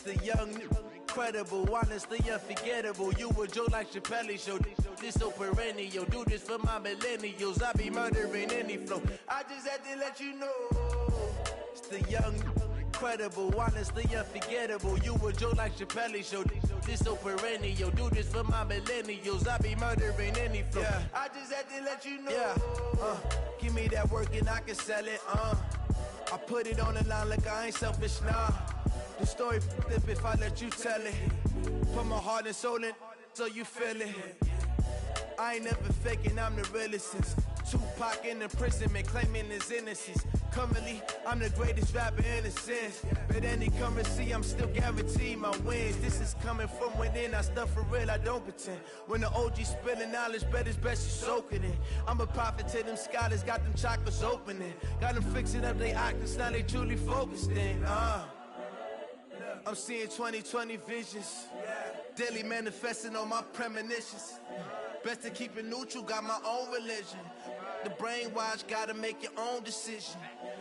The young, incredible, honestly unforgettable. You a Joe like Chappelle show. This so perennial. Do this for my millennials. I be murdering any flow. I just had to let you know. It's the young, incredible, honestly unforgettable. You a Joe like Chappelle show. This so perennial. Do this for my millennials. I be murdering any flow. Yeah. I just had to let you know. Yeah. Give me that work and I can sell it. I put it on the line like I ain't selfish, nah. The story flip if I let you tell it. Put my heart and soul in so you feel it. I ain't never faking, I'm the realest since Tupac in imprisonment, claiming his innocence. Currently, I'm the greatest rapper in a sense. But any currency, I'm still guaranteed my wins. This is coming from within, I stuff for real, I don't pretend. When the OG spilling knowledge, bet it's best you soak it in. I'm a prophet to them scholars, got them chakras opening. Got them fixing up they octaves, now they truly focused in. I'm seeing 2020 visions, daily manifesting on my premonitions. Best to keep it neutral, got my own religion. The brainwash, gotta make your own decision.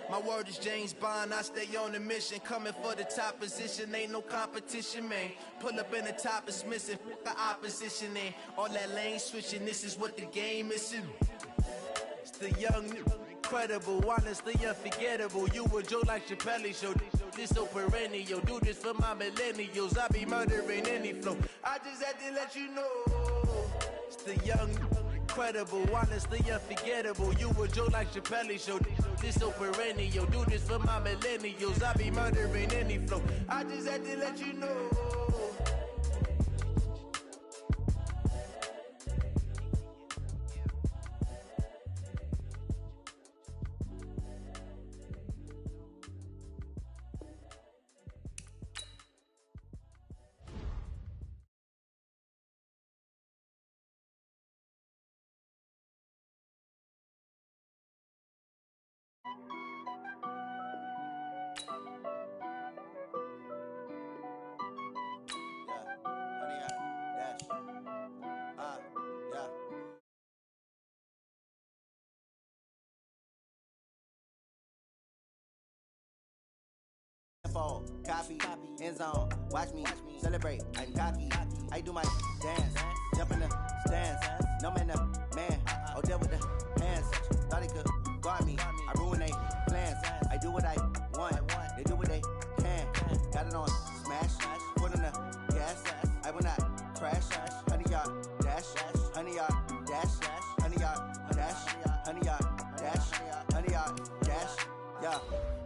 My word is James Bond, I stay on the mission. Coming for the top position, ain't no competition, man. Pull up in the top, it's missing, the opposition in. All that lane switching, this is what the game is in. It's the young, incredible, honestly unforgettable. You a Joe like Chappelle show. This so perennial. Do this for my millennials. I be murdering any flow. I just had to let you know. It's the young, incredible, honestly unforgettable. You a Joe like Chappelle show. This so perennial. Do this for my millennials. I be murdering any flow. I just had to let you know. Copy, end zone, watch me celebrate. I'm cocky, I do my dance, jump in the stands. No man, man, oh deal with the hands. Thought he could guard me, I ruin they plans. I do what I want, they do what they can. Got it on smash, put on the gas. I will not crash. 100 yard dash, 100 yard dash, 100 yard dash, 100 yard dash, 100 yard dash. Yeah.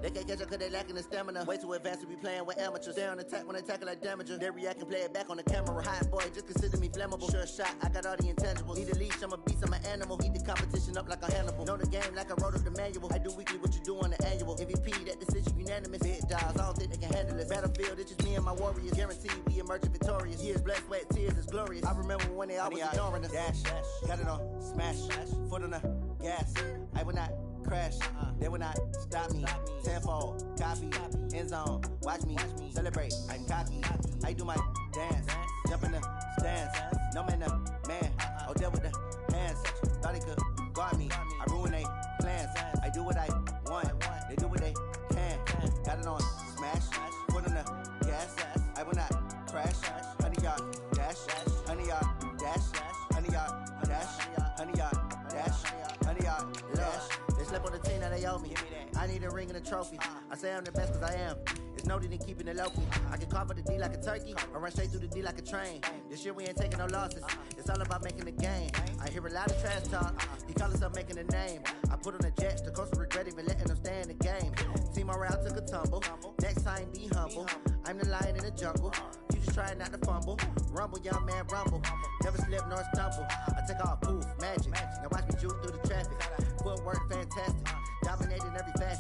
They can't catch up cause they lacking the stamina. Way too advanced to be playing with amateurs. Stay on attack when they tackle like damager. They react and play it back on the camera. Hot boy, just consider me flammable. Sure shot, I got all the intangibles. Need a leash, I'm a beast, I'm an animal. Eat the competition up like a Hannibal. Know the game like I wrote up the manual. I do weekly what you do on the annual. MVP, that decision unanimous. Big dials, I don't think they can handle it. Battlefield, it's just me and my warriors. Guaranteed we emerge victorious. Years, blood, sweat, tears, it's glorious. I remember when they always ignoring us. Dash, got it on smash, foot on the gas. I will not crash, they will not stop me. Tenfold, copy, end zone, watch me celebrate. I'm cocky, I do my dance, jump in the stands. No man, man, oh deal with the hands. Thought he could guard me, I ruin they plans. I do what I want, they do what they can. Got it on smash, put on the gas. I will not crash. 100 yard dash, 100 yard dash, 100 yard dash, 100 yard dash, 100 yard dash. Slept on the team that they owe me. I need a ring and a trophy. I say I'm the best cause I am. It's no need in keeping it low-key. I can carve up the D like a turkey or run straight through the D like a train. This year we ain't taking no losses. It's all about making the game. I hear a lot of trash talk. He call himself making a name. I put on the jets. The coach will regret even letting them stay in the game. Team morale took a tumble. Next time be humble. I'm the lion in the jungle. You just trying not to fumble. Rumble, young man, rumble. Never slip nor stumble. I take off, poof, magic. Now watch me juke through the traffic. Footwork fantastic, dominating every facet.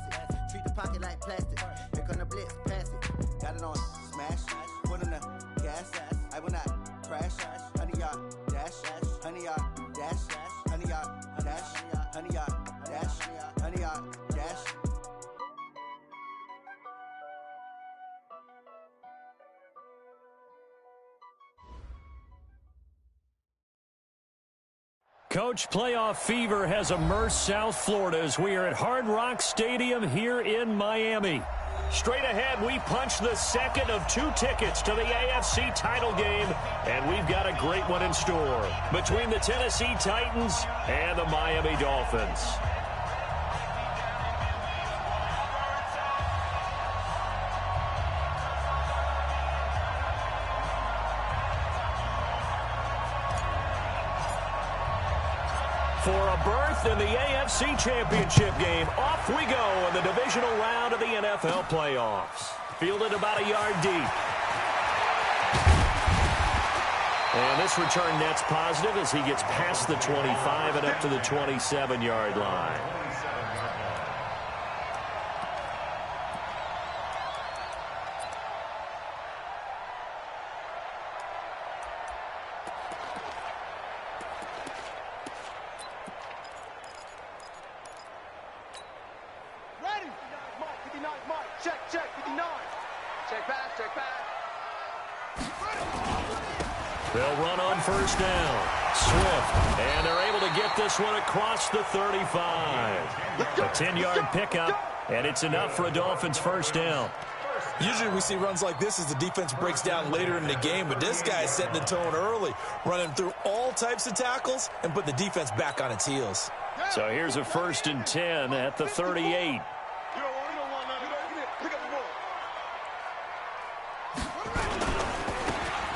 Treat the pocket like plastic. Here come the blitz, pass it. Got it on smash, put on the gas. I will not crash. 100 yard dash, 100 yard dash, 100 yard dash, 100 yard dash, 100 yard dash. Coach, playoff fever has immersed South Florida as we are at Hard Rock Stadium here in Miami. Straight ahead, we punch the second of 2 tickets to the AFC title game, and we've got a great one in store between the Tennessee Titans and the Miami Dolphins. For a berth in the AFC Championship game, off we go in the divisional round of the NFL playoffs. Fielded about a yard deep. And this return net's positive as he gets past the 25 and up to the 27-yard line. They'll run on first down. Swift, and they're able to get this one across the 35. A 10-yard pickup, and it's enough for a Dolphins first down. Usually we see runs like this as the defense breaks down later in the game, but this guy is setting the tone early, running through all types of tackles and put the defense back on its heels. So here's a 1st and 10 at the 38.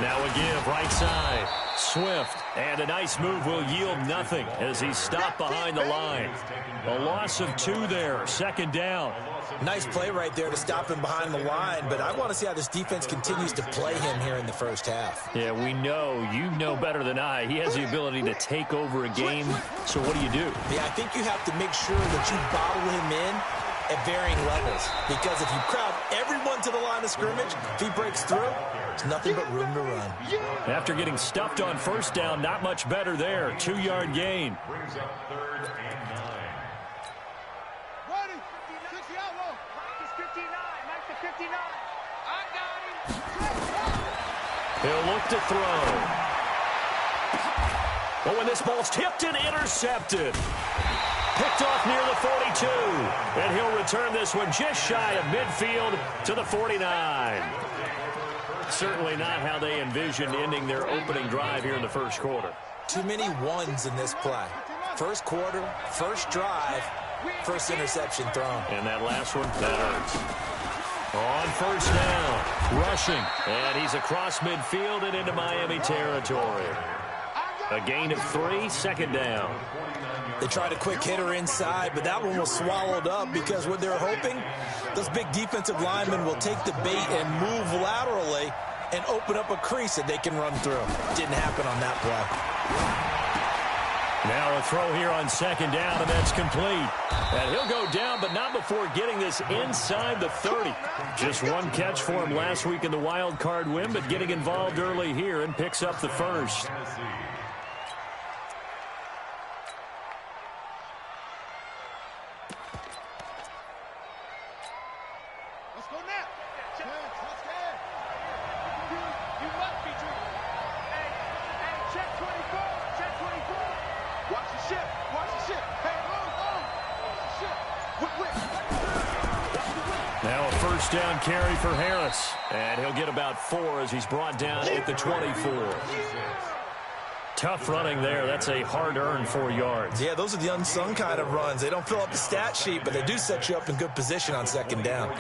Now a give, right side. Swift, and a nice move will yield nothing as he's stopped behind the line. A loss of 2 there, 2nd down. Nice play right there to stop him behind the line, but I want to see how this defense continues to play him here in the first half. Yeah, we know, you know better than I, he has the ability to take over a game. So what do you do? Yeah, I think you have to make sure that you bottle him in at varying levels, because if you crowd everyone to the line of scrimmage, if he breaks through, there's nothing but room to run. After getting stuffed on first down, not much better there. 2-yard gain. Brings up 3rd and 9. Ready? 60 out low. Mike is 59. Mike to 59. I got him. He'll look to throw. Oh, and this ball's tipped and intercepted. Picked off near the 42. And he'll return this one just shy of midfield to the 49. Certainly not how they envisioned ending their opening drive here in the first quarter. Too many ones in this play. First quarter, first drive, first interception thrown. And that last one, that hurts. On first down, rushing. And he's across midfield and into Miami territory. A gain of 3, 2nd down. They tried a quick hitter inside, but that one was swallowed up because what they're hoping, those big defensive linemen will take the bait and move laterally and open up a crease that they can run through. Didn't happen on that play. Now a throw here on 2nd down, and that's complete. And he'll go down, but not before getting this inside the 30. Just one catch for him last week in the wild card win, but getting involved early here and picks up the first. Now a first down carry for Harris. And he'll get about 4 as he's brought down at the 24. Tough running there. That's a hard-earned 4 yards. Yeah, those are the unsung kind of runs. They don't fill up the stat sheet, but they do set you up in good position on 2nd down.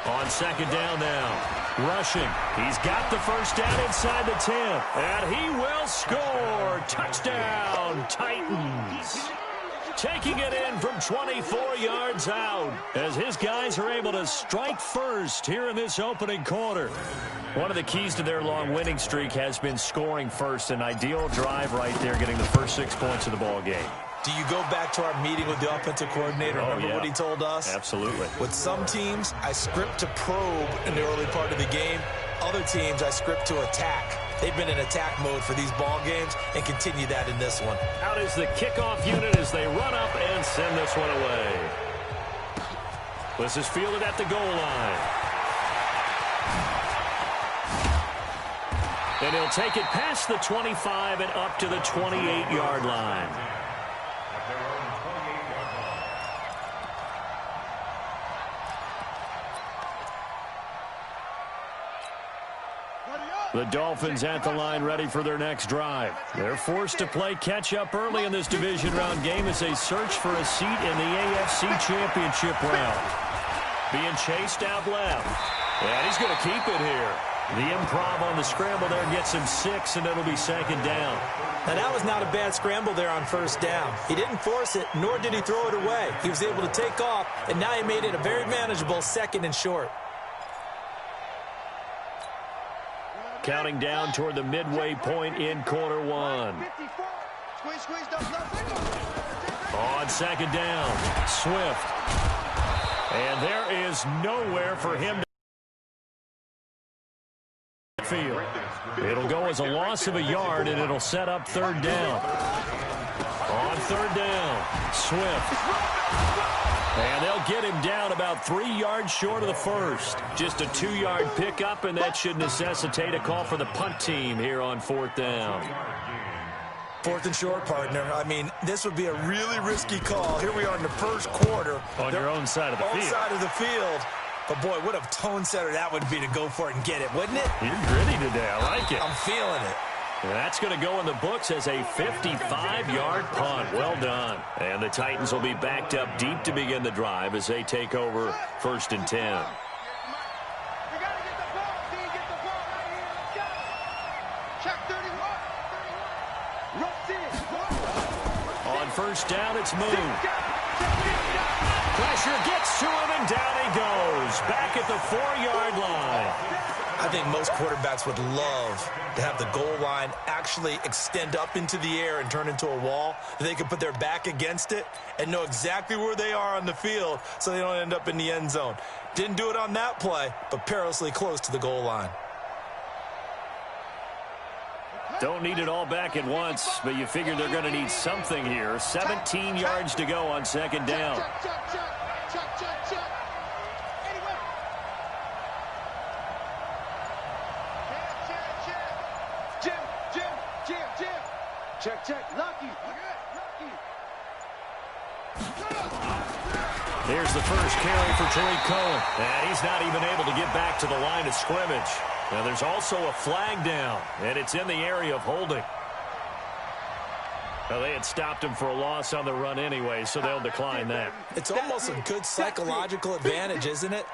On 2nd down now. Rushing. He's got the first down inside the 10. And he will score. Touchdown, Titans. Taking it in from 24 yards out as his guys are able to strike first here in this opening quarter. One of the keys to their long winning streak has been scoring first. An ideal drive right there, getting the first 6 points of the ball game. Do you go back to our meeting with the offensive coordinator? Remember what he told us? Absolutely. With some teams, I script to probe in the early part of the game. Other teams, I script to attack. They've been in attack mode for these ball games and continue that in this one. Out is the kickoff unit as they run up and send this one away. This is fielded at the goal line. And he'll take it past the 25 and up to the 28-yard line. The Dolphins at the line ready for their next drive. They're forced to play catch-up early in this division round game as they search for a seat in the AFC Championship round. Being chased out left. And he's going to keep it here. The improv on the scramble there gets him 6, and it'll be second down. Now, that was not a bad scramble there on first down. He didn't force it, nor did he throw it away. He was able to take off, and now he made it a very manageable second and short. Counting down toward the midway point in quarter one. On second down, Swift. And there is nowhere for him to field. It'll go as a loss of a yard, and it'll set up third down. On third down, Swift. And they'll get him down about 3 yards short of the first. Just a 2-yard pickup, and that should necessitate a call for the punt team here on fourth down. Fourth and short, partner. I mean, this would be a really risky call. Here we are in the first quarter. On your own side of the field. Own side of the field. But, boy, what a tone setter that would be to go for it and get it, wouldn't it? You're gritty today. I like it. I'm feeling it. And that's going to go in the books as a 55-yard punt. Well done. And the Titans will be backed up deep to begin the drive as they take over first and 10. On first down, it's Moon. Pressure gets to him, and down he goes. Back at the 4-yard line. I think most quarterbacks would love to have the goal line actually extend up into the air and turn into a wall. They can put their back against it and know exactly where they are on the field so they don't end up in the end zone. Didn't do it on that play, but perilously close to the goal line. Don't need it all back at once, but you figure they're going to need something here. 17 yards to go on second down. Check. Lucky. Here's the first carry for Tariq Cohen. And he's not even able to get back to the line of scrimmage. Now there's also a flag down, and it's in the area of holding. Now they had stopped him for a loss on the run anyway, so they'll decline that. It's almost a good psychological advantage, isn't it?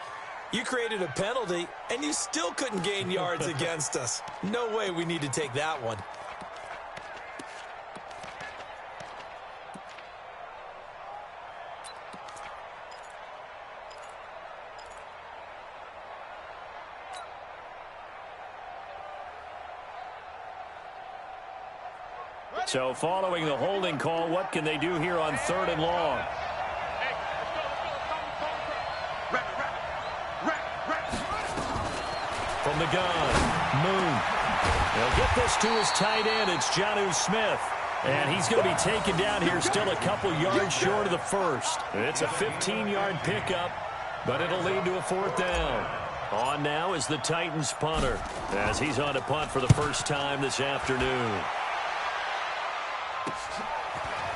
You created a penalty, and you still couldn't gain yards against us. No way we need to take that one. So following the holding call, what can they do here on third and long? From the gun, Moon. They'll get this to his tight end. It's Jonnu Smith. And he's going to be taken down here still a couple yards short of the first. It's a 15-yard pickup, but it'll lead to a fourth down. On now is the Titans punter as he's on to punt for the first time this afternoon.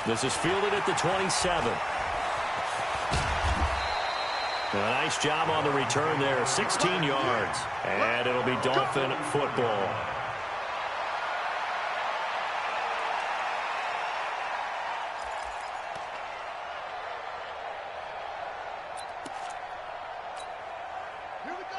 This is fielded at the 27. A nice job on the return there, 16 yards. And it'll be Dolphin football.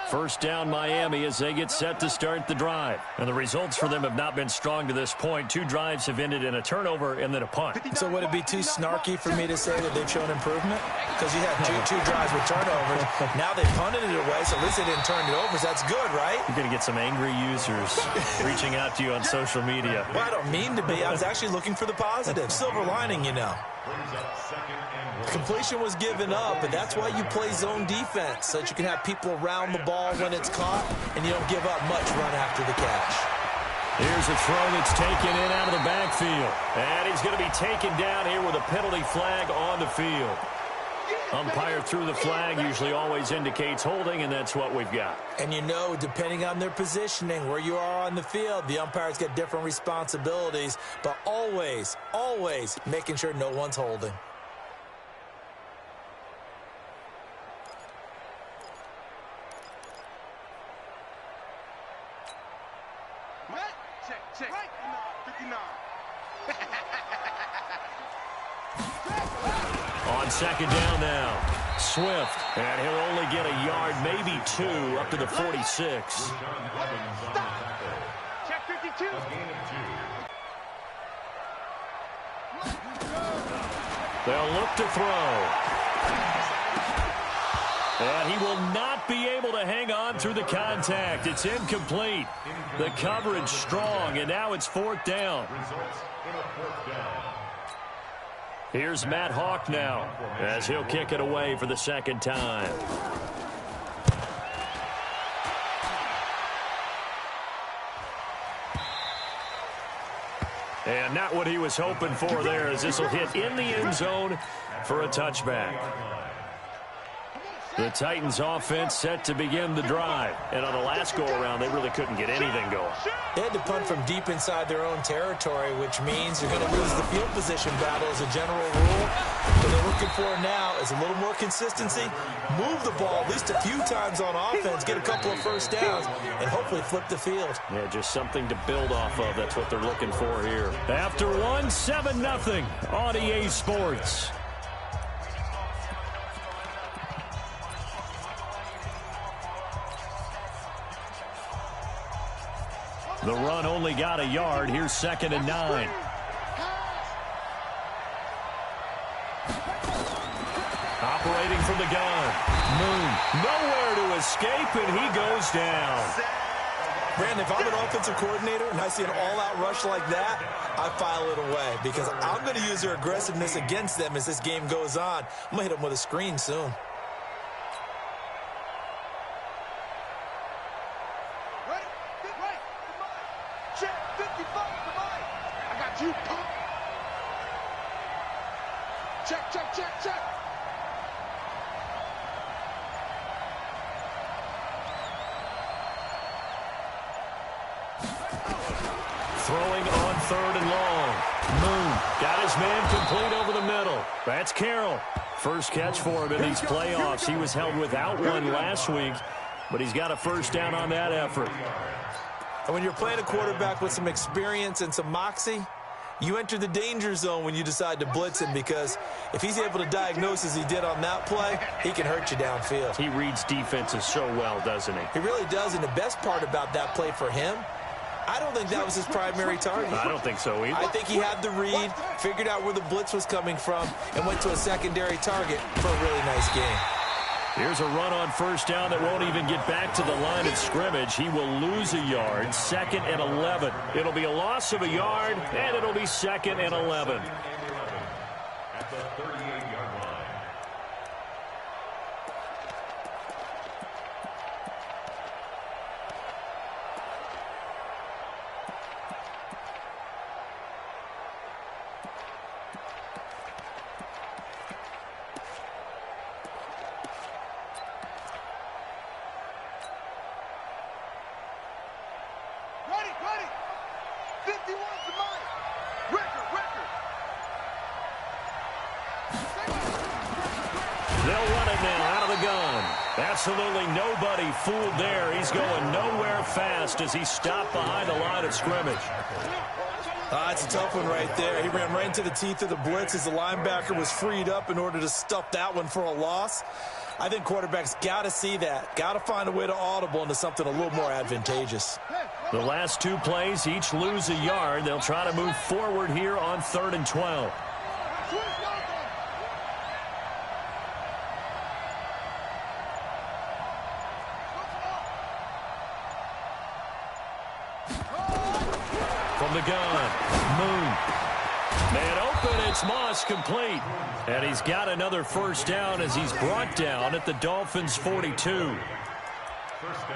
First down Miami as they get set to start the drive. And the results for them have not been strong to this point. 2 drives have ended in a turnover and then a punt. So would it be too snarky for me to say that they've shown improvement? Because you had two drives with turnovers. Now they punted it away, so at least they didn't turn it over. So that's good, right? You're going to get some angry users reaching out to you on social media. Well, I don't mean to be. I was actually looking for the positive. Silver lining, you know. Completion was given up, and that's why you play zone defense, so that you can have people around the ball when it's caught, and you don't give up much run after the catch. Here's a throw that's taken in out of the backfield. And he's going to be taken down here with a penalty flag on the field. Umpire threw the flag, usually always indicates holding, and that's what we've got. And you know, depending on their positioning, where you are on the field, the umpires get different responsibilities, but always, always making sure no one's holding. Check. 59. On second down now, Swift, and he'll only get a yard, maybe 2, up to the 46. Stop. Check 52. They'll look to throw. And he will not be able to hang on through the contact. It's incomplete. The coverage strong, and now it's 4th down. Here's Matt Hawk now, as he'll kick it away for the second time. And not what he was hoping for there, as this will hit in the end zone for a touchback. The Titans offense set to begin the drive. And on the last go-around, they really couldn't get anything going. They had to punt from deep inside their own territory, which means you're going to lose the field position battle as a general rule. What they're looking for now is a little more consistency, move the ball at least a few times on offense, get a couple of first downs, and hopefully flip the field. Yeah, just something to build off of. That's what they're looking for here. After one, 7-0 on EA Sports. The run only got a yard. Here's 2nd and 9. Operating from the gun. Moon, nowhere to escape, and he goes down. Brandon, if I'm an offensive coordinator and I see an all-out rush like that, I file it away because I'm going to use their aggressiveness against them as this game goes on. I'm going to hit them with a screen soon. Check. Throwing on 3rd and long. Moon got his man complete over the middle. That's Carroll. First catch for him in these playoffs. He was held without one last week, but he's got a first down on that effort. And when you're playing a quarterback with some experience and some moxie, you enter the danger zone when you decide to blitz him, because if he's able to diagnose as he did on that play, he can hurt you downfield. He reads defenses so well, doesn't he? He really does, and the best part about that play for him, I don't think that was his primary target. I don't think so either. I think he had the read, figured out where the blitz was coming from, and went to a secondary target for a really nice game. Here's a run on first down that won't even get back to the line of scrimmage. He will lose a yard, 2nd and 11. It'll be a loss of a yard, and it'll be 2nd and 11. At the 38-yard line. Ready. 51 to mine. Record. They'll run it now out of the gun. Absolutely nobody fooled there. He's going nowhere fast as he stopped behind the line of scrimmage. It's a tough one right there. He ran right into the teeth of the blitz as the linebacker was freed up in order to stuff that one for a loss. I think quarterbacks got to see that. Got to find a way to audible into something a little more advantageous. The last 2 plays, each lose a yard. They'll try to move forward here on 3rd and 12. From the gun, Moon. Man open, it's Moss, complete. And he's got another first down as he's brought down at the Dolphins' 42.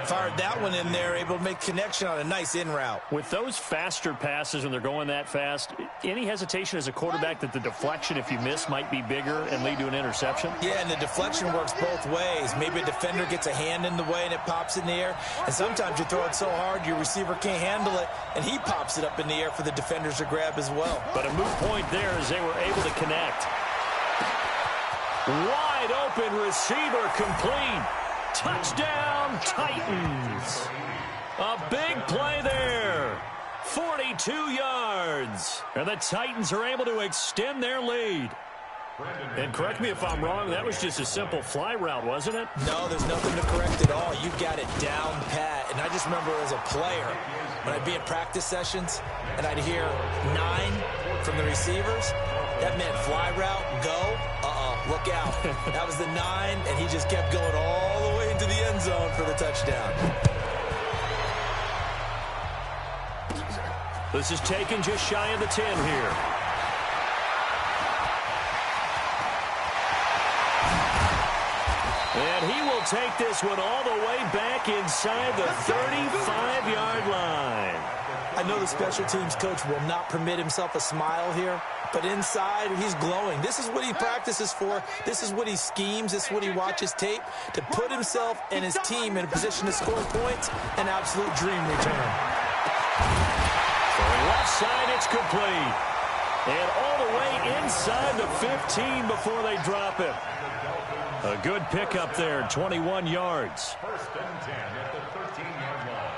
Fired that one in there, able to make connection on a nice in route. With those faster passes when they're going that fast, any hesitation as a quarterback that the deflection, if you miss, might be bigger and lead to an interception? Yeah, and the deflection works both ways. Maybe a defender gets a hand in the way and it pops in the air. And sometimes you throw it so hard your receiver can't handle it, and he pops it up in the air for the defenders to grab as well. But a moot point there as they were able to connect. Wide open receiver complete. Touchdown, Titans. A big play there. 42 yards. And the Titans are able to extend their lead. And correct me if I'm wrong, that was just a simple fly route, wasn't it? No, there's nothing to correct at all. You got it down pat. And I just remember as a player, when I'd be in practice sessions and I'd hear 9 from the receivers, that meant fly route, go, look out. That was the 9, and he just kept going all the way into the end zone for the touchdown. This is taken just shy of the 10 here. And he will take this one all the way back inside the 35-yard line. I know the special teams coach will not permit himself a smile here, but inside, he's glowing. This is what he practices for. This is what he schemes. This is what he watches tape to put himself and his team in a position to score points. An absolute dream return. Going left side, it's complete. And all the way inside the 15 before they drop it. A good pickup there, 21 yards. First and 10 at the 13-yard line.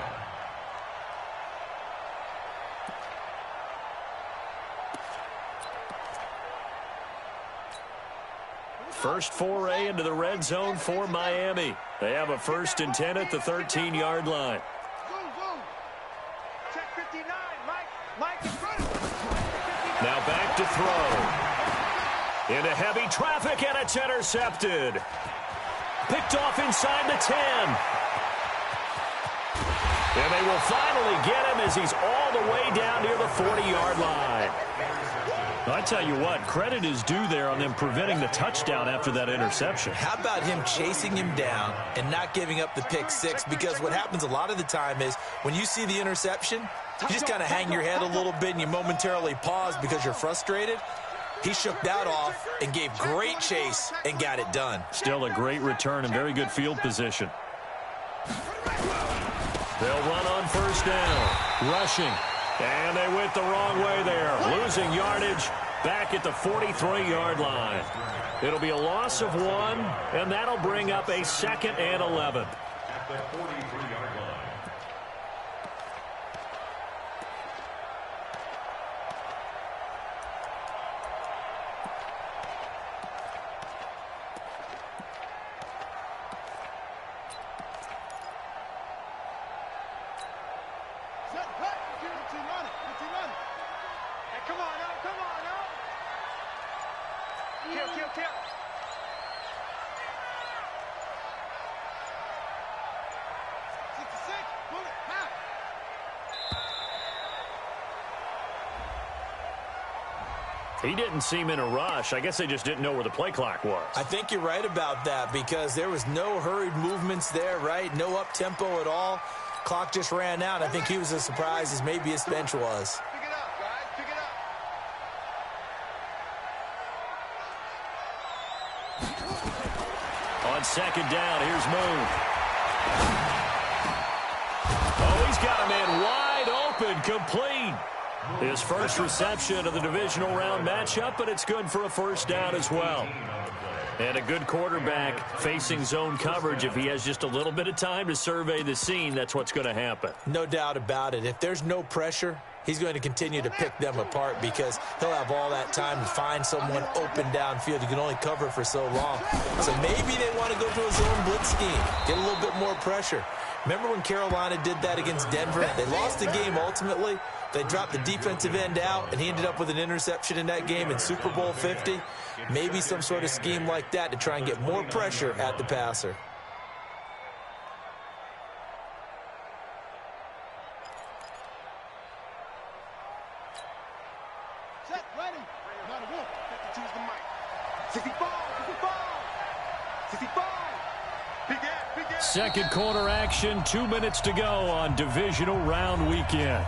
First foray into the red zone for Miami. They have a first and 10 at the 13-yard line. Check 59, Mike in front of him. Now back to throw. Into heavy traffic, and it's intercepted. Picked off inside the 10. And they will finally get him as he's all the way down near the 40-yard line. I tell you what, credit is due there on them preventing the touchdown after that interception. How about him chasing him down and not giving up the pick six? Because what happens a lot of the time is when you see the interception, you just kind of hang your head a little bit and you momentarily pause because you're frustrated. He shook that off and gave great chase and got it done. Still a great return and very good field position. They'll run on first down. Rushing. And they went the wrong way there. Losing yardage back at the 43-yard line. It'll be a loss of 1, and that'll bring up a 2nd and 11. At the 43-yard line. He didn't seem in a rush. I guess they just didn't know where the play clock was. I think you're right about that because there was no hurried movements there, right? No up-tempo at all. Clock just ran out. I think he was as surprised as maybe his bench was. Pick it up, guys. Pick it up. On second down, here's Moon. Oh, he's got a man wide open, complete. His first reception of the divisional round matchup, but it's good for a first down as well. And a good quarterback facing zone coverage. If he has just a little bit of time to survey the scene, that's what's going to happen. No doubt about it. If there's no pressure, he's going to continue to pick them apart because he'll have all that time to find someone open downfield. You can only cover for so long. So maybe they want to go to a zone blitz scheme, get a little bit more pressure. Remember when Carolina did that against Denver? They lost the game ultimately. They dropped the defensive end out, and he ended up with an interception in that game in Super Bowl 50. Maybe some sort of scheme like that to try and get more pressure at the passer. Set, ready. Not a wolf. Have to choose the mic. 65, 65, 65. Second quarter action, 2 minutes to go on divisional round weekend.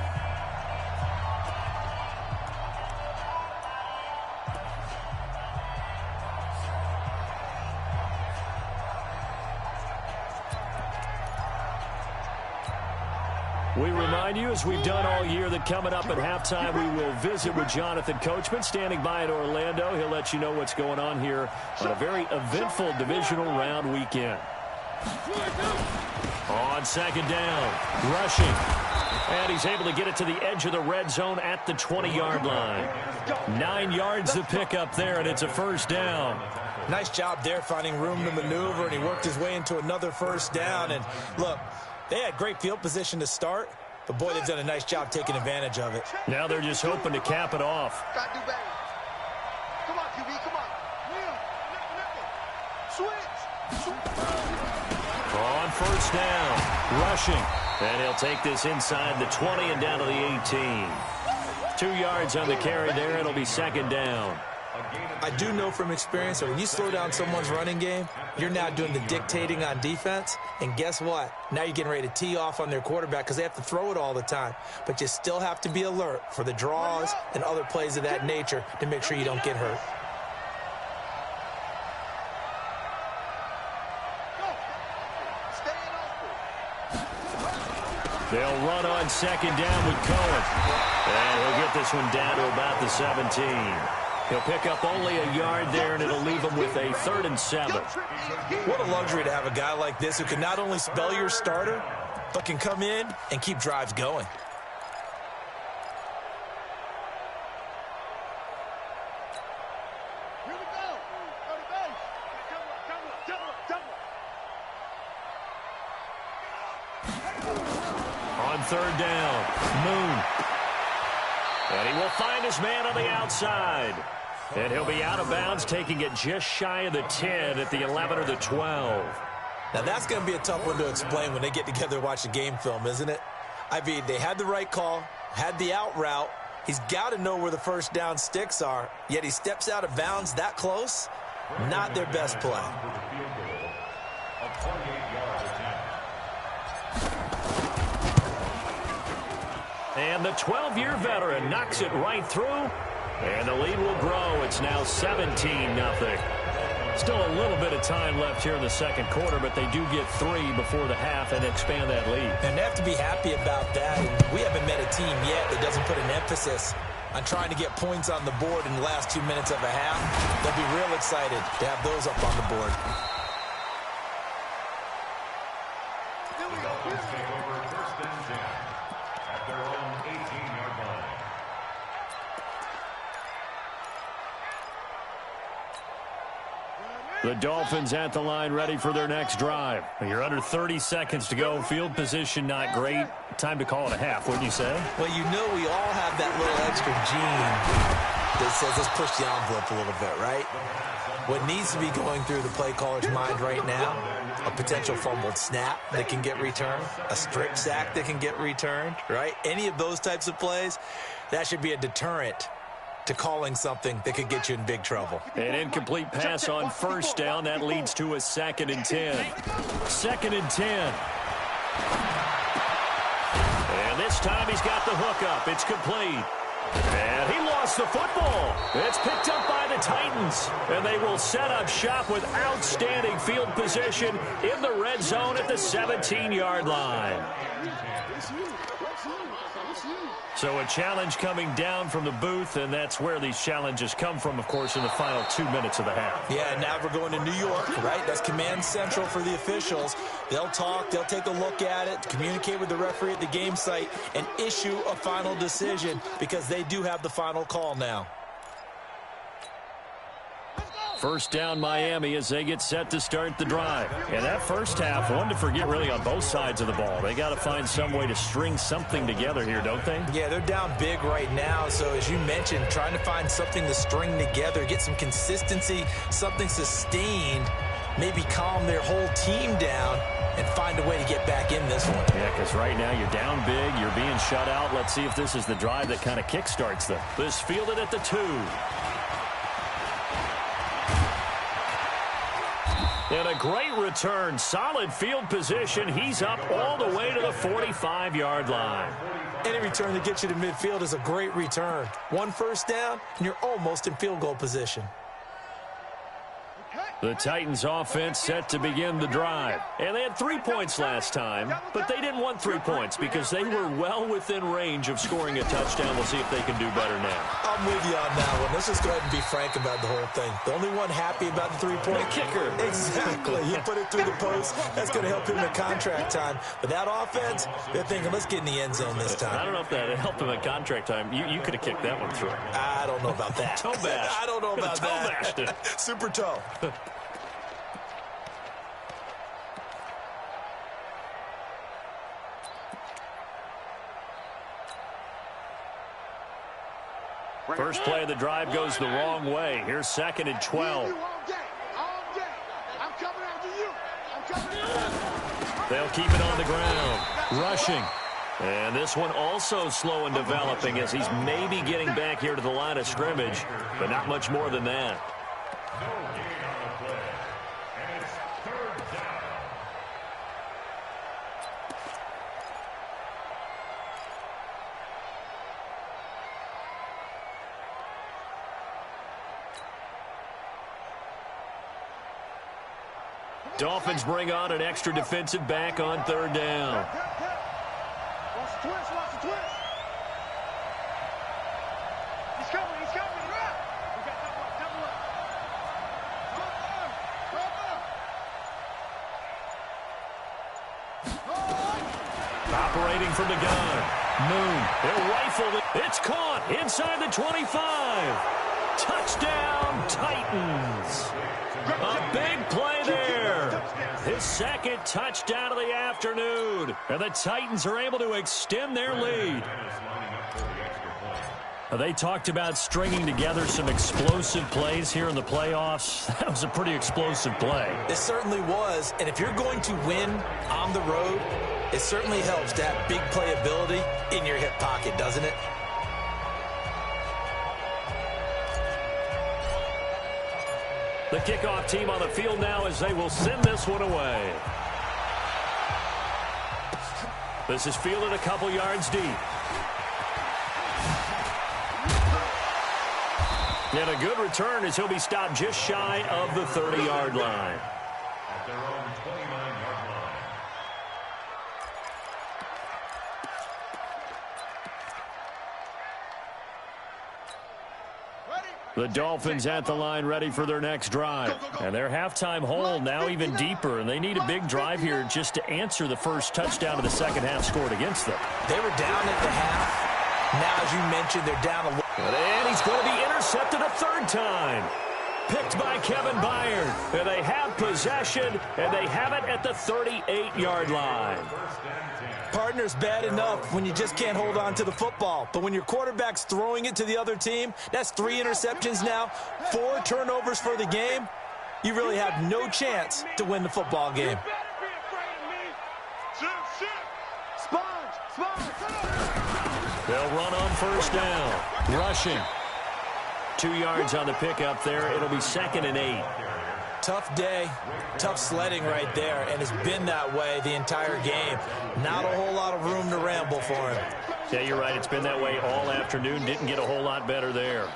We remind you, as we've done all year, that coming up at halftime, we will visit with Jonathan Coachman, standing by in Orlando. He'll let you know what's going on here on a very eventful divisional round weekend. On second down, rushing. And he's able to get it to the edge of the red zone at the 20-yard line. 9 yards to pick up there, and it's a first down. Nice job there finding room to maneuver, and he worked his way into another first down. And look, they had great field position to start, but boy, they've done a nice job taking advantage of it. Now they're just hoping to cap it off. Got to do better. Come on, QB, come on. Switch. On first down, rushing. And he'll take this inside the 20 and down to the 18. 2 yards on the carry there. It'll be second down. I do know from experience that when you slow down someone's running game, you're now doing the dictating on defense. And guess what? Now you're getting ready to tee off on their quarterback because they have to throw it all the time. But you still have to be alert for the draws and other plays of that nature to make sure you don't get hurt. They'll run on second down with Cohen. And he'll get this one down to about the 17. He'll pick up only a yard there, and it'll leave him with a 3rd and 7. What a luxury to have a guy like this who can not only spell your starter, but can come in and keep drives going. Here we go. Go to base. On third down, Moon. And he will find his man on the outside. And he'll be out of bounds, taking it just shy of the 10 at the 11 or the 12. Now, that's going to be a tough one to explain when they get together and watch a game film, isn't it? I mean, they had the right call, had the out route. He's got to know where the first down sticks are, yet he steps out of bounds that close. Not their best play. And the 12-year veteran knocks it right through. And the lead will grow. It's now 17-0. Still a little bit of time left here in the second quarter, but they do get 3 before the half and expand that lead. And they have to be happy about that. We haven't met a team yet that doesn't put an emphasis on trying to get points on the board in the last 2 minutes of a half. They'll be real excited to have those up on the board. The Dolphins at the line, ready for their next drive. You're under 30 seconds to go. Field position not great. Time to call it a half, wouldn't you say? Well, you know we all have that little extra gene that says let's push the envelope a little bit, right? What needs to be going through the play caller's mind right now, a potential fumbled snap that can get returned, a strip sack that can get returned, right? Any of those types of plays, that should be a deterrent to calling something that could get you in big trouble. An incomplete pass on first down. That leads to a 2nd and 10. 2nd and 10. And this time he's got the hook up. It's complete. And he lost the football. It's picked up by the Titans. And they will set up shop with outstanding field position in the red zone at the 17-yard line. So a challenge coming down from the booth, and that's where these challenges come from, of course, in the final 2 minutes of the half. Yeah, now we're going to New York, right? That's command central for the officials. They'll talk, they'll take a look at it, communicate with the referee at the game site, and issue a final decision because they do have the final call now. First down Miami as they get set to start the drive. And that first half, one to forget really on both sides of the ball. They got to find some way to string something together here, don't they? Yeah, they're down big right now. So as you mentioned, trying to find something to string together, get some consistency, something sustained, maybe calm their whole team down and find a way to get back in this one. Yeah, because right now you're down big, you're being shut out. Let's see if this is the drive that kind of kickstarts them. This fielded at the 2. And a great return. Solid field position. He's up all the way to the 45-yard line. Any return that gets you to midfield is a great return. 1 first down, and you're almost in field goal position. The Titans offense set to begin the drive. And they had 3 points last time, but they didn't want 3 points because they were well within range of scoring a touchdown. We'll see if they can do better now. I'm with you on that one. Let's just go ahead and be frank about the whole thing. The only one happy about the 3-point kicker. Exactly. He put it through the post. That's going to help him in contract time. But that offense, they're thinking, let's get in the end zone this time. I don't know if that helped him at contract time. You could have kicked that one through. I don't know about that. Toe bash. I don't know about toe that. Bashed it. Super toe. First play of the drive goes the wrong way. Here's 2nd and 12. They'll keep it on the ground. Rushing. And this one also slow in developing as he's maybe getting back here to the line of scrimmage, but not much more than that. Dolphins bring on an extra defensive back on 3rd down. Watch the twist, watch the twist. He's coming, he's coming. We got double up. Operating from the gun. Moon. They'll rifle it. It's caught inside the 25. Touchdown, Titans. A big play there. His 2nd touchdown of the afternoon. And the Titans are able to extend their lead. They talked about stringing together some explosive plays here in the playoffs. That was a pretty explosive play. It certainly was. And if you're going to win on the road, it certainly helps to have big playability in your hip pocket, doesn't it? The kickoff team on the field now as they will send this one away. This is fielded a couple yards deep. And a good return as he'll be stopped just shy of the 30-yard line. At their own 29-yard line. The Dolphins at the line ready for their next drive. And their halftime hole now even deeper, and they need a big drive here just to answer the first touchdown of the second half scored against them. They were down at the half. Now, as you mentioned, they're down a little. And he's going to be intercepted a 3rd time. Picked by Kevin Byard. And they have possession, and they have it at the 38-yard line. Partner's bad enough when you just can't hold on to the football. But when your quarterback's throwing it to the other team, that's 3 interceptions now, 4 turnovers for the game. You really have no chance to win the football game. They'll run on 1st down. Rushing. 2 yards on the pickup there. It'll be 2nd and 8. Tough day, tough sledding right there, and it's been that way the entire game. Not a whole lot of room to ramble for him. Yeah, you're right. It's been that way all afternoon. Didn't get a whole lot better there.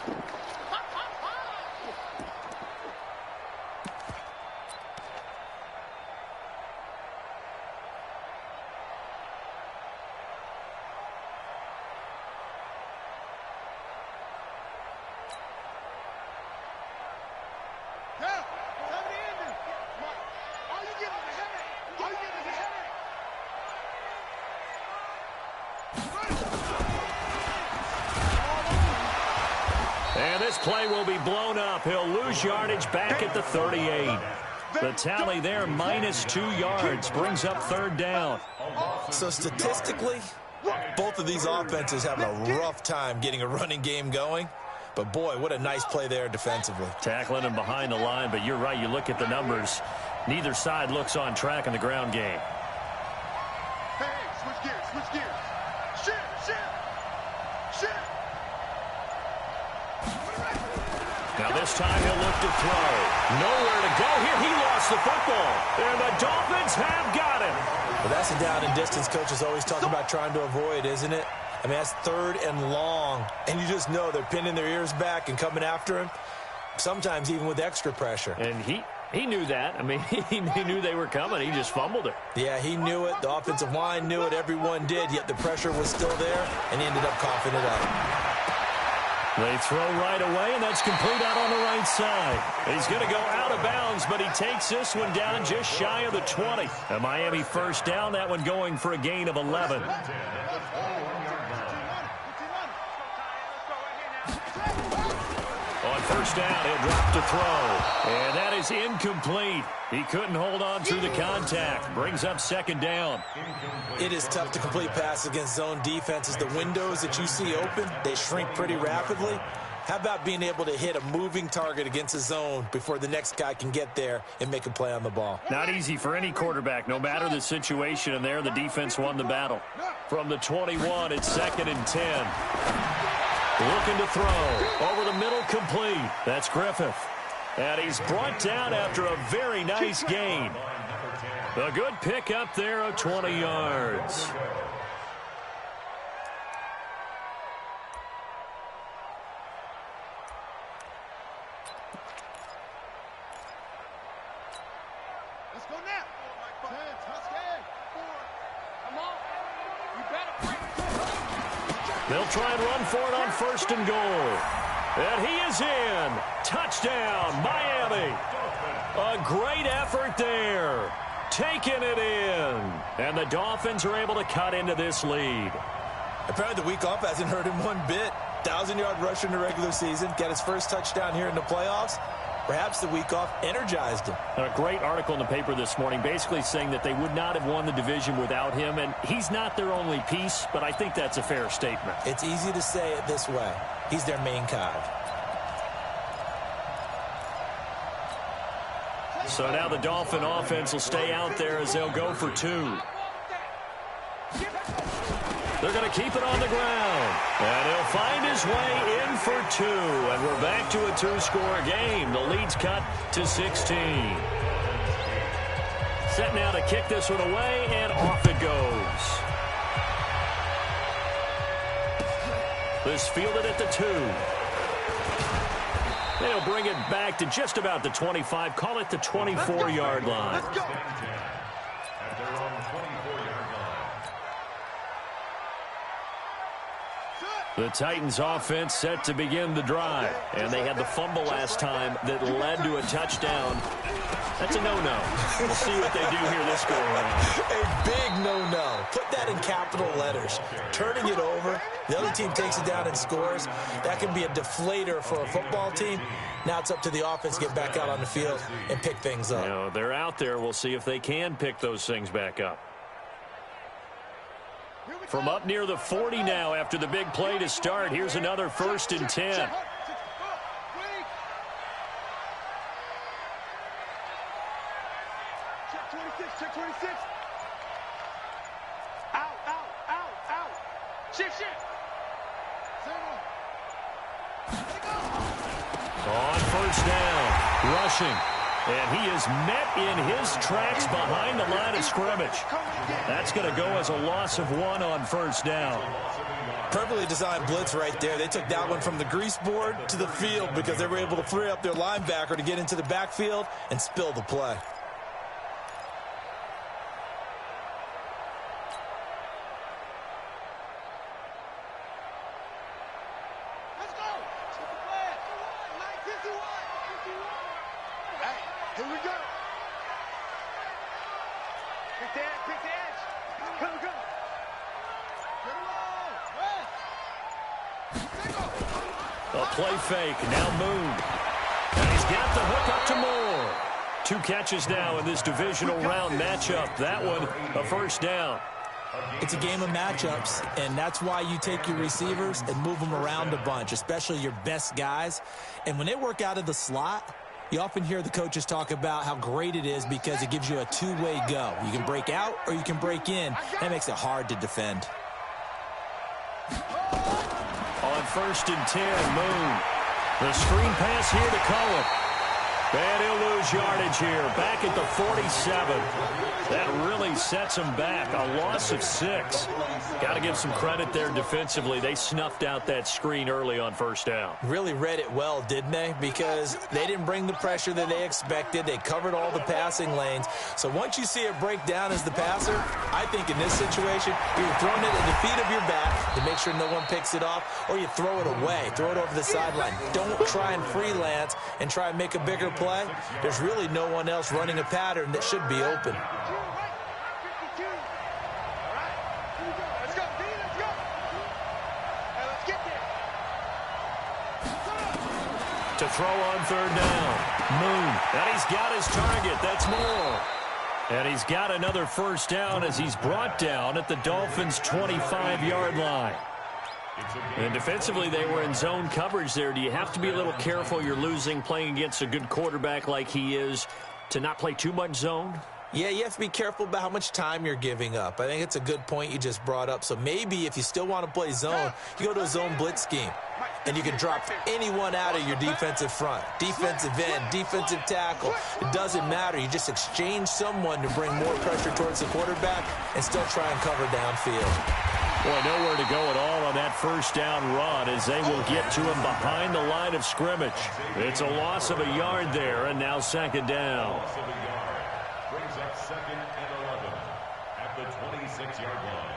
And this play will be blown up. He'll lose yardage back at the 38. The tally there, -2 yards, brings up 3rd down. So statistically, both of these offenses have a rough time getting a running game going. But, boy, what a nice play there defensively. Tackling him behind the line, but you're right. You look at the numbers. Neither side looks on track in the ground game. Hey, switch gears, switch gears. Shift. Now This time he'll look to throw. Nowhere to go here. He lost the football. And the Dolphins have got him. Well, that's a down and distance coaches always talking about trying to avoid, isn't it? I mean, that's 3rd and long. And you just know they're pinning their ears back and coming after him, sometimes even with extra pressure. And he knew that. I mean, he knew they were coming. He just fumbled it. Yeah, he knew it. The offensive line knew it. Everyone did, yet the pressure was still there, and he ended up coughing it up. They throw right away, and that's complete out on the right side. He's going to go out of bounds, but he takes this one down just shy of the 20. A Miami first down, that one going for a gain of 11. On first down, he'll drop to throw. And that is incomplete. He couldn't hold on through the contact. Brings up second down. It is tough to complete passes against zone defenses. The windows that you see open, they shrink pretty rapidly. How about being able to hit a moving target against a zone before the next guy can get there and make a play on the ball? Not easy for any quarterback, no matter the situation. And there, the defense won the battle. From the 21, it's 2nd and 10. Looking to throw. Over the middle, complete. That's Griffith. And he's brought down after a very nice gain. A good pickup there of 20 yards. Let's go now. Come on. You better break. They'll try and run for it on 1st and goal. And he is in. Touchdown, Miami. A great effort there. Taking it in. And the Dolphins are able to cut into this lead. Apparently the week off hasn't hurt him one bit. 1,000-yard rush in the regular season. Got his first touchdown here in the playoffs. Perhaps the week off energized him. A great article in the paper this morning basically saying that they would not have won the division without him. And he's not their only piece, but I think that's a fair statement. It's easy to say it this way. He's their main cog. So now the Dolphin offense will stay out there as they'll go for 2. They're going to keep it on the ground. And he'll find his way in for 2. And we're back to a 2-score game. The lead's cut to 16. Set now to kick this one away, and off it goes. This fielded at the 2. They'll bring it back to just about the 25. Call it the 24-yard line. At their own 24-yard line. The Titans offense set to begin the drive. And they had the fumble last time that led to a touchdown. That's a no-no. We'll see what they do here this go-around. A big no-no. Put that in capital letters. Turning it over, the other team takes it down and scores. That can be a deflator for a football team. Now it's up to the offense to get back out on the field and pick things up. You know, they're out there. We'll see if they can pick those things back up. From up near the 40 now after the big play to start. Here's another 1st and 10. Check 26. Out. Shift. On first down, rushing. And he is met in his tracks behind the line of scrimmage. That's going to go as a loss of 1 on first down. Perfectly designed blitz right there. They took that one from the grease board to the field because they were able to free up their linebacker to get into the backfield and spill the play. Here we go. Pick the edge. Go. A play fake, now Moon. And he's got the hook up to Moore. 2 catches now in this divisional round matchup. That one, a first down. It's a game of matchups, and that's why you take your receivers and move them around a bunch, especially your best guys. And when they work out of the slot, you often hear the coaches talk about how great it is because it gives you a two-way go. You can break out or you can break in. That makes it hard to defend. On 1st and 10, Moon. The screen pass here to Cohen. And he'll lose yardage here. Back at the 47. That really sets him back. A loss of 6. Got to give some credit there defensively. They snuffed out that screen early on first down. Really read it well, didn't they? Because they didn't bring the pressure that they expected. They covered all the passing lanes. So once you see it break down as the passer, I think in this situation, you're throwing it at the feet of your back to make sure no one picks it off, or you throw it away. Throw it over the sideline. Don't try and freelance and try and make a bigger play. There's really no one else running a pattern that should be open. To throw on third down. Moon. And he's got his target. That's Moore. And he's got another first down as he's brought down at the Dolphins' 25-yard line. And defensively, they were in zone coverage there. Do you have to be a little careful? You're losing playing against a good quarterback like he is to not play too much zone? Yeah, you have to be careful about how much time you're giving up. I think it's a good point you just brought up. So maybe if you still want to play zone, you go to a zone blitz scheme. And you can drop anyone out of your defensive front. Defensive end, defensive tackle. It doesn't matter. You just exchange someone to bring more pressure towards the quarterback and still try and cover downfield. Boy, nowhere to go at all on that first down run as they will get to him behind the line of scrimmage. It's a loss of a yard there, and now second down. Loss of a yard. Brings up 2nd and 11 at the 26-yard line.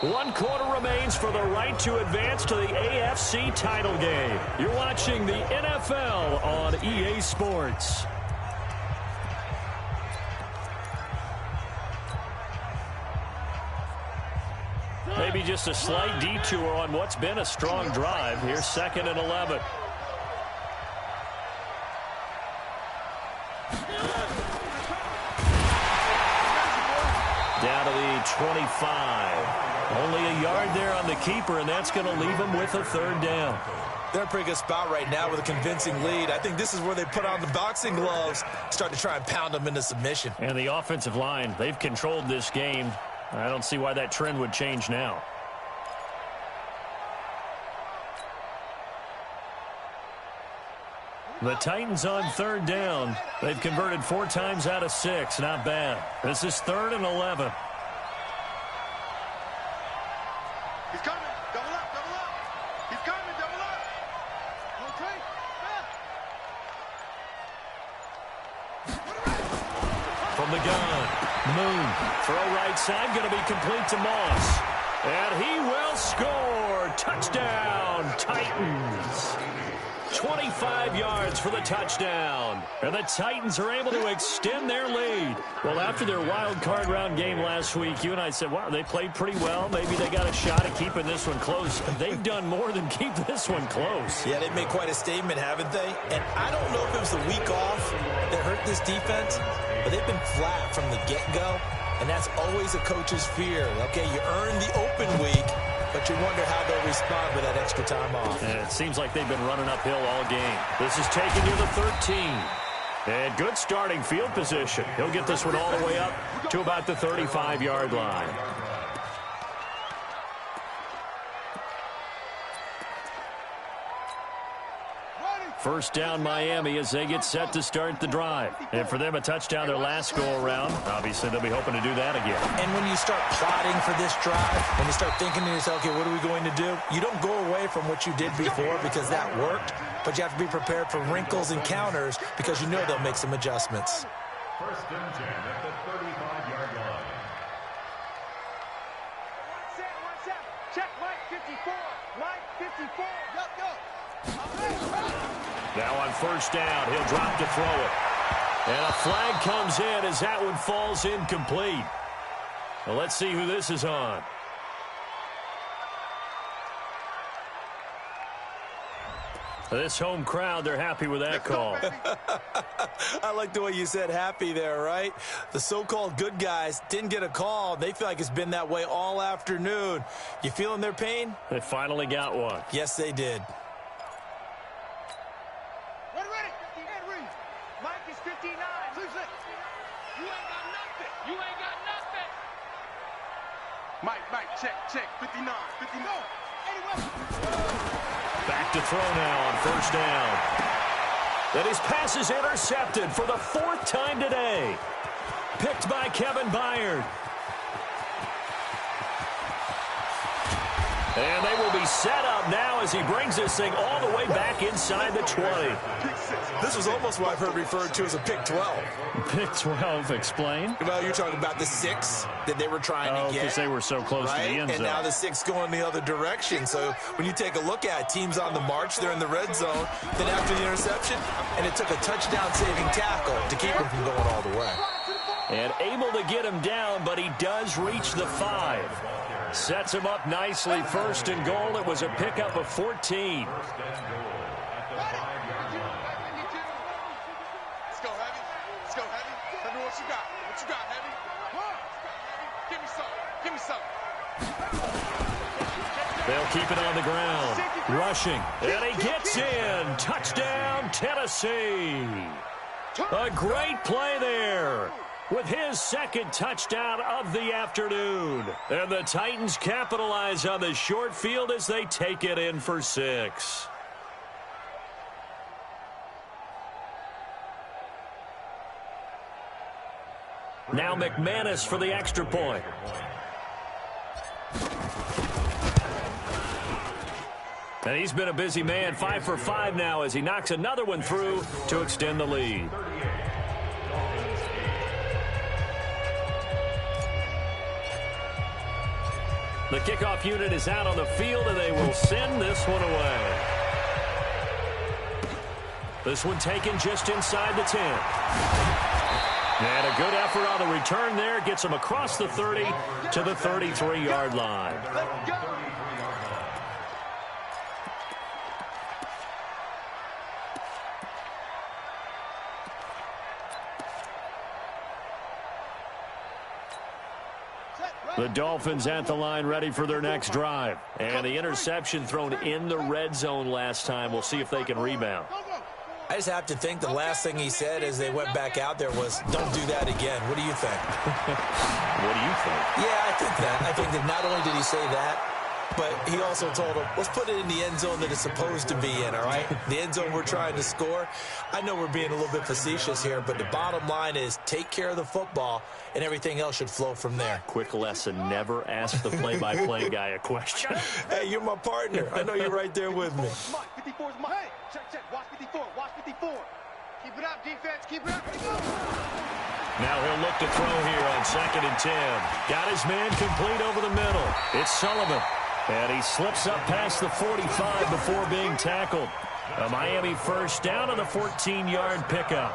One quarter remains for the right to advance to the AFC title game. You're watching the NFL on EA Sports. Maybe just a slight detour on what's been a strong drive. Here's 2nd and 11. Down to the 25. Only a yard there on the keeper, and that's going to leave him with a third down. They're in a pretty good spot right now with a convincing lead. I think this is where they put on the boxing gloves, start to try and pound them into submission. And the offensive line, they've controlled this game. I don't see why that trend would change now. The Titans on third down. They've converted 4 times out of 6. Not bad. This is 3rd and 11. He's coming. Double up, double up. He's coming, double up. Okay. From the gun, Moon. Throw right side, going to be complete to Moss. And he will score. Touchdown, Titans. 25 yards for the touchdown. And the Titans are able to extend their lead. Well, after their wild card round game last week, you and I said, wow, they played pretty well. Maybe they got a shot at keeping this one close. They've done more than keep this one close. Yeah, they've made quite a statement, haven't they? And I don't know if it was the week off that hurt this defense, but they've been flat from the get-go. And that's always a coach's fear. Okay, you earn the open week, but you wonder how they'll respond with that extra time off. And it seems like they've been running uphill all game. This is taking you to 13. And good starting field position. He'll get this one all the way up to about the 35-yard line. First down Miami as they get set to start the drive. And for them, a touchdown their last go-around. Obviously, they'll be hoping to do that again. And when you start plotting for this drive, when you start thinking to yourself, okay, what are we going to do? You don't go away from what you did before because that worked, but you have to be prepared for wrinkles and counters because you know they'll make some adjustments. 1st and 10 at the 35-yard line. One set. Check Mike 54. Mike 54. Go. Now on first down, he'll drop to throw it. And a flag comes in as that one falls incomplete. Well, let's see who this is on. This home crowd, they're happy with that call. I like the way you said happy there, right? The so-called good guys didn't get a call. They feel like it's been that way all afternoon. You feeling their pain? They finally got one. Yes, they did. Ready. Mike is 59. You ain't got nothing. You ain't got nothing. Mike, check. 59. Back to throw now on first down. And his pass is intercepted for the 4th time today. Picked by Kevin Byard. And they will be set up now as he brings this thing all the way back inside the 20. This was almost what I've heard referred to as a pick 12. Pick 12, explain. Well, you're talking about the 6 that they were trying to get. Because they were so close to the end zone. And now the 6 going the other direction. So when you take a look at teams on the march, they're in the red zone. Then after the interception, and it took a touchdown-saving tackle to keep him from going all the way. And able to get him down, but he does reach the 5. Sets him up nicely. 1st and goal. It was a pickup of 14. Let's go, Heavy. Tell me what you got. What you got, Heavy? Give me some. They'll keep it on the ground. Rushing. And he gets in. Touchdown, Tennessee. A great play there, with his 2nd touchdown of the afternoon. And the Titans capitalize on the short field as they take it in for 6. Now McManus for the extra point. And he's been a busy man, 5 for 5 now as he knocks another one through to extend the lead. The kickoff unit is out on the field, and they will send this one away. This one taken just inside the 10. And a good effort on the return there. Gets him across the 30 to the 33-yard line. The Dolphins at the line ready for their next drive. And the interception thrown in the red zone last time. We'll see if they can rebound. I just have to think the last thing he said as they went back out there was, don't do that again. What do you think? What do you think? Yeah, I think that. I think that not only did he say that, but he also told him, let's put it in the end zone that it's supposed to be in, all right? The end zone we're trying to score. I know we're being a little bit facetious here, but the bottom line is take care of the football, and everything else should flow from there. Quick lesson, never ask the play-by-play guy a question. Hey, you're my partner. I know you're right there with me. 54's mine. Hey, check. Watch 54. Keep it up, defense. Keep it up. Now he'll look to throw here on 2nd and 10. Got his man complete over the middle. It's Sullivan. And he slips up past the 45 before being tackled. A Miami first down on the 14-yard pickup.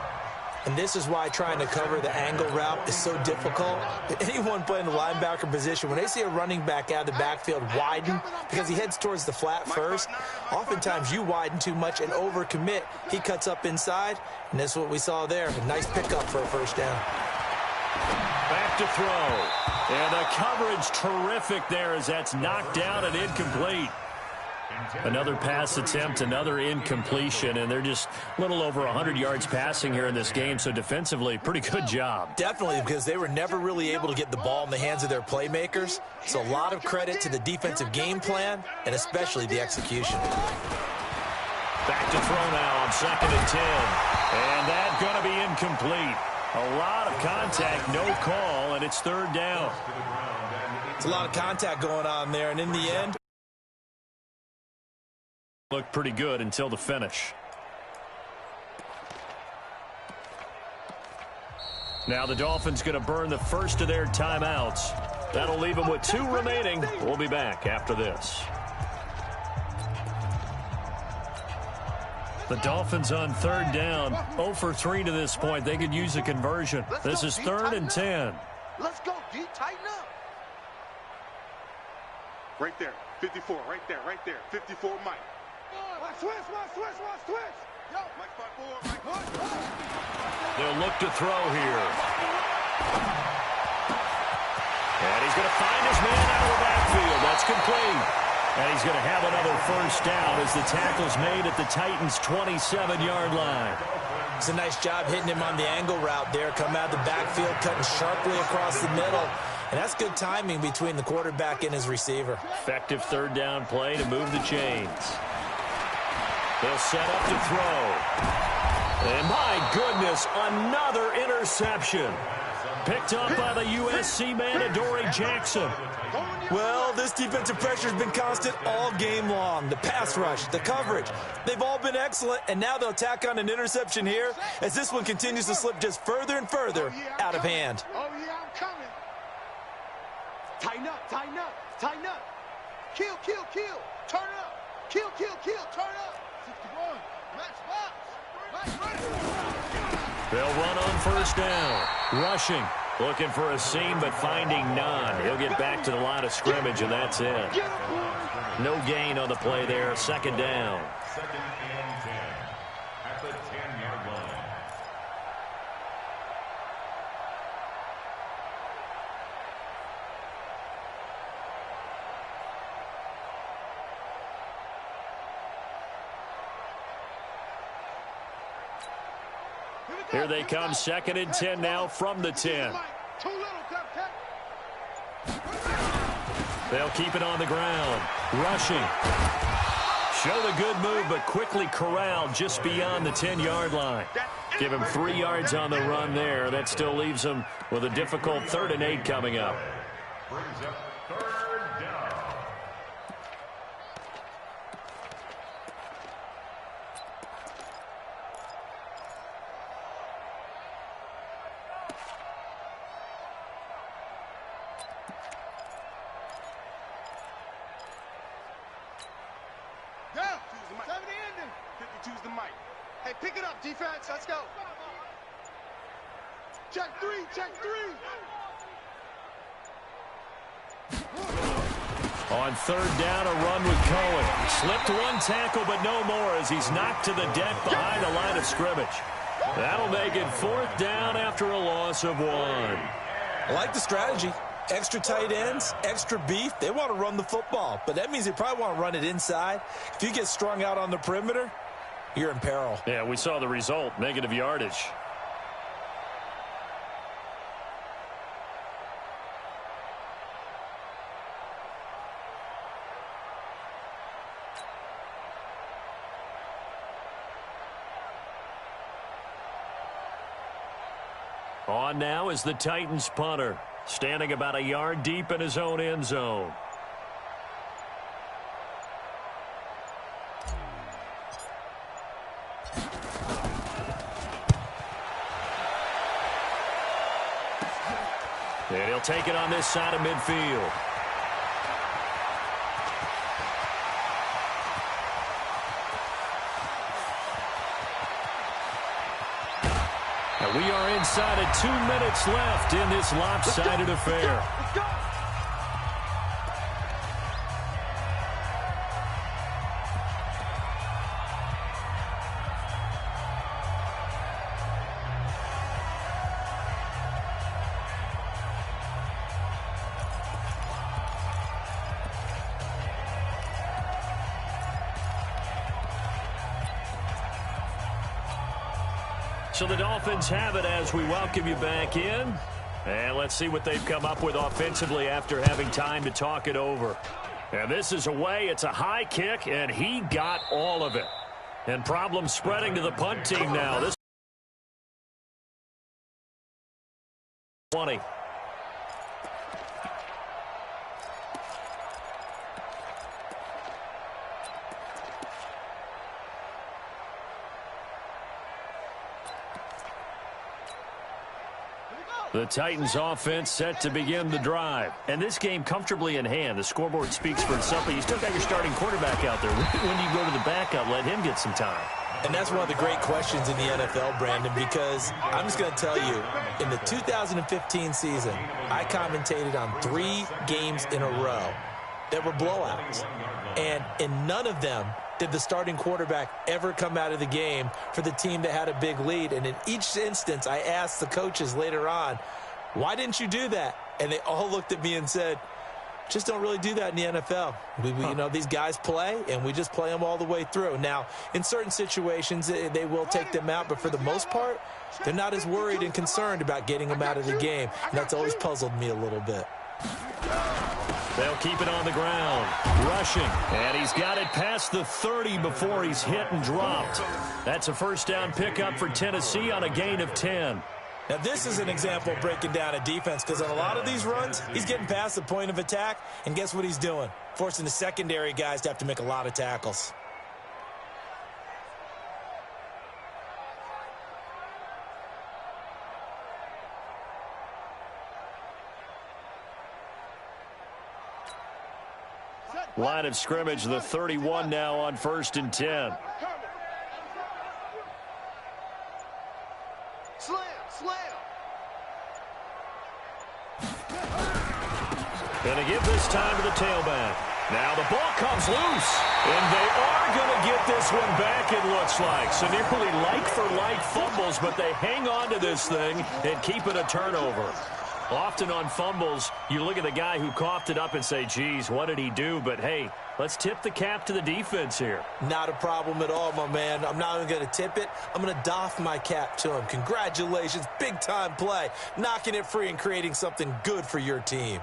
And this is why trying to cover the angle route is so difficult. Anyone playing the linebacker position, when they see a running back out of the backfield widen because he heads towards the flat first, oftentimes you widen too much and overcommit. He cuts up inside, and that's what we saw there. A nice pickup for a first down. Back to throw. And the coverage terrific there as that's knocked down and incomplete. Another pass attempt, another incompletion, and they're just a little over 100 yards passing here in this game, so defensively, pretty good job. Definitely, because they were never really able to get the ball in the hands of their playmakers, so a lot of credit to the defensive game plan and especially the execution. Back to throw now on 2nd and 10, and that's going to be incomplete. A lot of contact, no call, and it's 3rd down. It's a lot of contact going on there, and in the end, looked pretty good until the finish. Now the Dolphins going to burn the first of their timeouts. That'll leave them with 2 remaining. We'll be back after this. The Dolphins on 3rd down, 0 for 3 to this point. They could use a conversion. This is 3rd and 10. Let's go, D. Tighten up. Right there. 54. Right there. 54, Mike. Switch. Yo, Mike 5-4. Mike 1. They'll look to throw here. And he's going to find his man out of the backfield. That's complete. And he's going to have another first down as the tackle's made at the Titans' 27-yard line. It's a nice job hitting him on the angle route there. Come out of the backfield, cutting sharply across the middle. And that's good timing between the quarterback and his receiver. Effective third down play to move the chains. They'll set up to throw. And my goodness, another interception. Picked up by the USC man, Adoree Jackson. Well, this defensive pressure has been constant all game long. The pass rush, the coverage, they've all been excellent, and now they'll tack on an interception here as this one continues to slip just further and further out of hand. Oh, yeah, I'm coming. Tighten up, tighten up, tighten up. Kill, kill, kill. Turn up. Kill, kill, kill. Turn up. 61. Max box. They'll run on first down. Rushing. Looking for a seam, but finding none. He'll get back to the line of scrimmage, and that's it. No gain on the play there. Second down. Second and 10 at the 10-yard line. Here they come, second and 10 now from the 10. They'll keep it on the ground. Rushing. Show the good move, but quickly corralled just beyond the 10-yard line. Give him 3 yards on the run there. That still leaves him with a difficult 3rd and 8 coming up. Brings up third down. Choose the mic. Hey, pick it up, defense. Let's go. Check three, check three. On third down, a run with Cohen. Slipped one tackle, but no more as he's knocked to the deck behind the line of scrimmage. That'll make it 4th down after a loss of 1. I like the strategy. Extra tight ends, extra beef. They want to run the football, but that means they probably want to run it inside. If you get strung out on the perimeter, you're in peril. Yeah, we saw the result, negative yardage. On now is the Titans punter, standing about a yard deep in his own end zone. And he'll take it on this side of midfield. And we are inside of 2 minutes left in this lopsided affair. Let's go. So the Dolphins have it as we welcome you back in. And let's see what they've come up with offensively after having time to talk it over. And this is away. It's a high kick, and he got all of it. And problems spreading to the punt team now. This 20. The Titans offense set to begin the drive. And this game comfortably in hand. The scoreboard speaks for itself, but you still got your starting quarterback out there. When you go to the backup, let him get some time. And that's one of the great questions in the NFL, Brandon, because I'm just going to tell you, in the 2015 season, I commentated on 3 games in a row that were blowouts. And in none of them did the starting quarterback ever come out of the game for the team that had a big lead. And in each instance, I asked the coaches later on, why didn't you do that? And they all looked at me and said, Just don't really do that in the NFL. You know, these guys play, and we just play them all the way through. Now, in certain situations, they will take them out, but for the most part, they're not as worried and concerned about getting them out of the game. And that's always puzzled me a little bit. They'll keep it on the ground. Rushing. And he's got it past the 30 before he's hit and dropped. That's a first down pickup for Tennessee on a gain of 10. Now, this is an example of breaking down a defense, because on a lot of these runs, he's getting past the point of attack, and guess what he's doing? Forcing the secondary guys to have to make a lot of tackles. Line of scrimmage, the 31 now on 1st and 10. Going to give this time to the tailback. Now the ball comes loose, and they are going to get this one back, it looks like. So nearly like-for-like fumbles, but they hang on to this thing and keep it a turnover. Often on fumbles, you look at the guy who coughed it up and say, geez, what did he do? But, hey, let's tip the cap to the defense here. Not a problem at all, my man. I'm not even going to tip it. I'm going to doff my cap to him. Congratulations, big-time play. Knocking it free and creating something good for your team.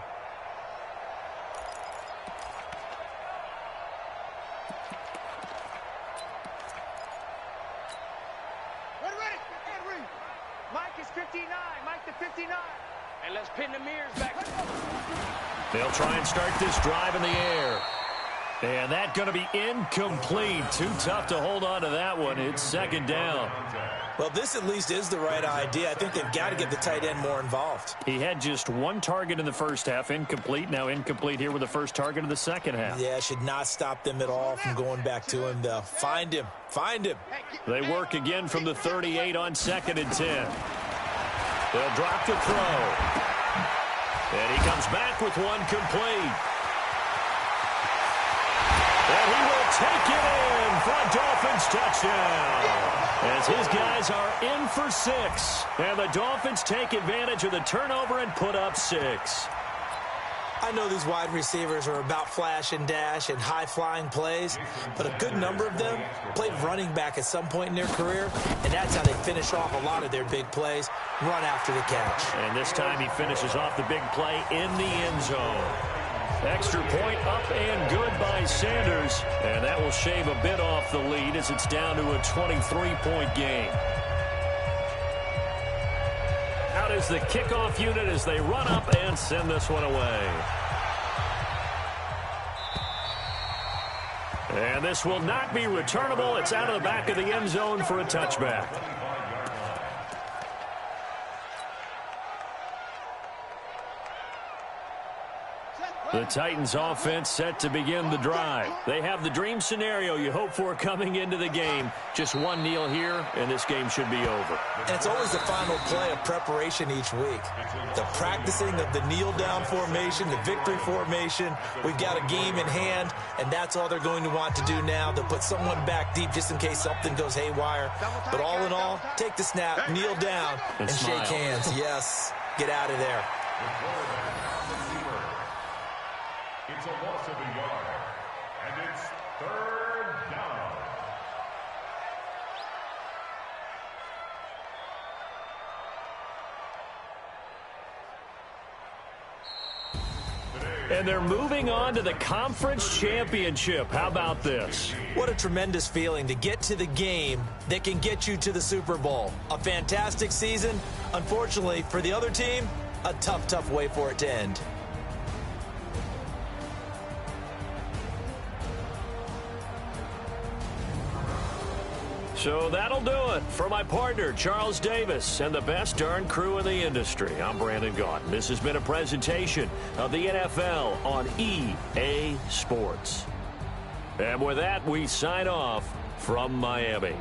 They'll try and start this drive in the air. And that's going to be incomplete. Too tough to hold on to that one. It's second down. Well, this at least is the right idea. I think they've got to get the tight end more involved. He had just one target in the first half, incomplete. Now incomplete here with the first target of the second half. Yeah, should not stop them at all from going back to him, though. Find him. Find him. They work again from the 38 on 2nd and 10. They'll drop the throw. And he comes back with one complete. And he will take it in for a Dolphins touchdown. As his guys are in for 6. And the Dolphins take advantage of the turnover and put up 6. I know these wide receivers are about flash and dash and high-flying plays, but a good number of them played running back at some point in their career, and that's how they finish off a lot of their big plays, run after the catch. And this time he finishes off the big play in the end zone. Extra point up and good by Sanders, and that will shave a bit off the lead as it's down to a 23-point game. Out is the kickoff unit as they run up and send this one away. And this will not be returnable. It's out of the back of the end zone for a touchback. The Titans offense set to begin the drive. They have the dream scenario you hope for coming into the game. Just one kneel here, and this game should be over. And it's always the final play of preparation each week. The practicing of the kneel-down formation, the victory formation. We've got a game in hand, and that's all they're going to want to do now. They'll put someone back deep just in case something goes haywire. But all in all, take the snap, kneel down, and shake hands. Yes, get out of there. It's a loss of a yard, and it's 3rd down. And they're moving on to the conference championship. How about this? What a tremendous feeling to get to the game that can get you to the Super Bowl. A fantastic season. Unfortunately, for the other team, a tough, tough way for it to end. So that'll do it for my partner, Charles Davis, and the best darn crew in the industry. I'm Brandon Gaudin. This has been a presentation of the NFL on EA Sports. And with that, we sign off from Miami.